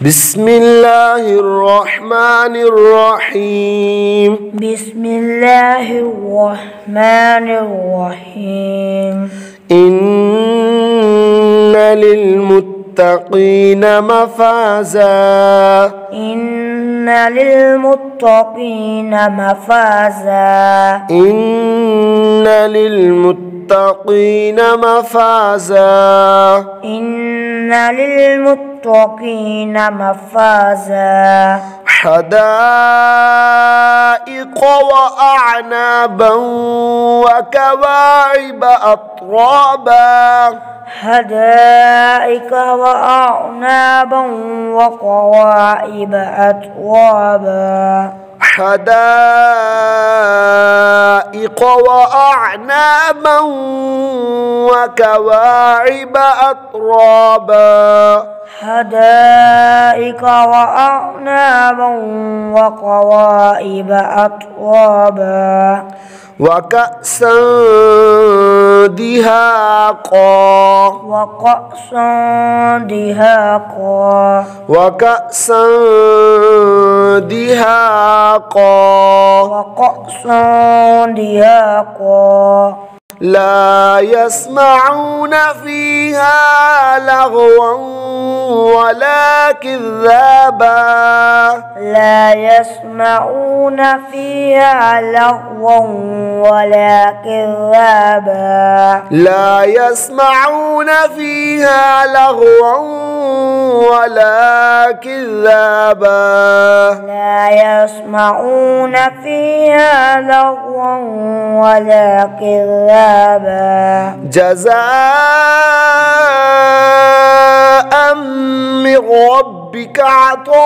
بسم الله الرحمن الرحيم. بسم الله الرحمن الرحيم. إن للمتقين مفازا. إن للمتقين مفازا. إن للمتقين مفازا. إن للمتقين مفازا. حدائق وأعنابا وكواعب أترابا. حدائق وأعنابا وكواعب أترابا. حدائق وأعنابا وكواعب أترابا. حدائق وأعنابا وكواعب أترابا. وكأسا دهاقا. وكأسا دهاقا. وكأسا دهاقا. وكأسا دهاقا. لا يسمعون فيها لغوا ولا كذابا. لا يسمعون فيها لغوا ولا كذابا. لا يسمعون فيها لغوا ولا كذابا. لا يسمعون فيها لغوا ولا كذابا. جزاء من ربك عطاء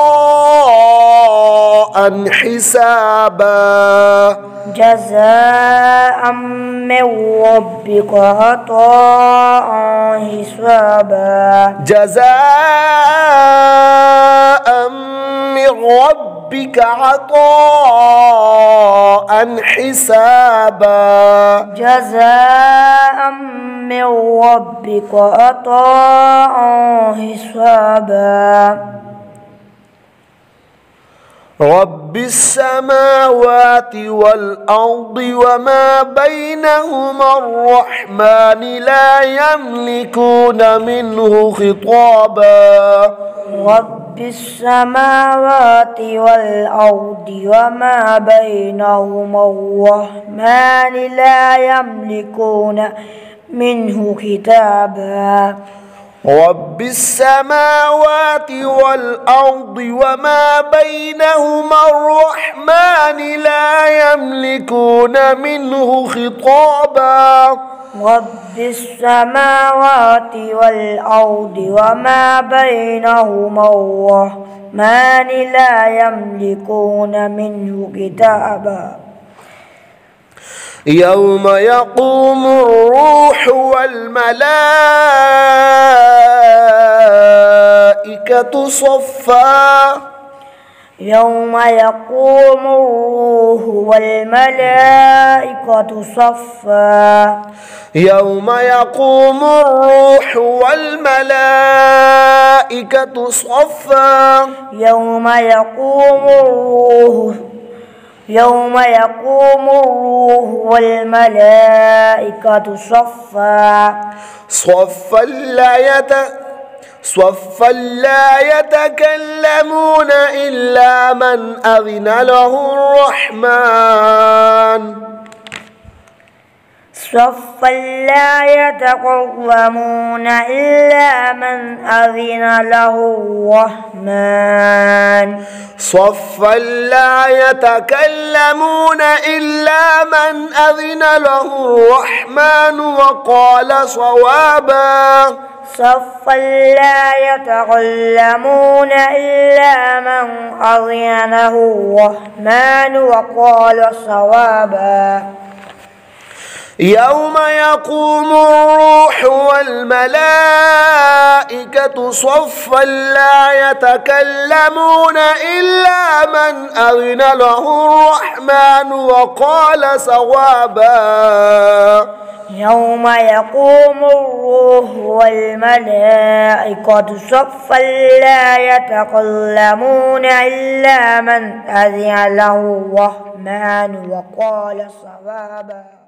حسابا. جزاء من ربك عطاء حسابا. جزاء من ربك عطاء حسابا. جزاء من ربك عطاء حسابا. رب السماوات والأرض وما بينهما الرحمن لا يملكون منه خطابا. رب السماوات والأرض وما بينهما الرحمن لا يملكون منه خطابا. رب السماوات والأرض وما بينهما الرحمن لا يملكون منه خطابا. رب السماوات والأرض وما بينهما الرحمن لا يملكون منه خطابا. يوم يقوم الروح والملائكة صفا. يوم يقوم الروح والملائكة صفا. يوم يقوم الروح والملائكة صفا. يوم يقوم الروح والملائكة صفا. صفا لا يتكلمون إلا من أذن له الرحمن. صفا لا يتكلمون إلا من أذن له الرحمن. صفا لا يتكلمون إلا من أذن له الرحمن وقال صوابا. صفا لا يتكلمون إلا من أذن له الرحمن وقال صوابا. يوم يقوم الروح والملائكة صفا لا يتكلمون إلا من أذن له الرحمن وقال صوابا. يوم يقوم الروح والملائكة صفا لا يتكلمون إلا من أذن له الرحمن وقال صوابا.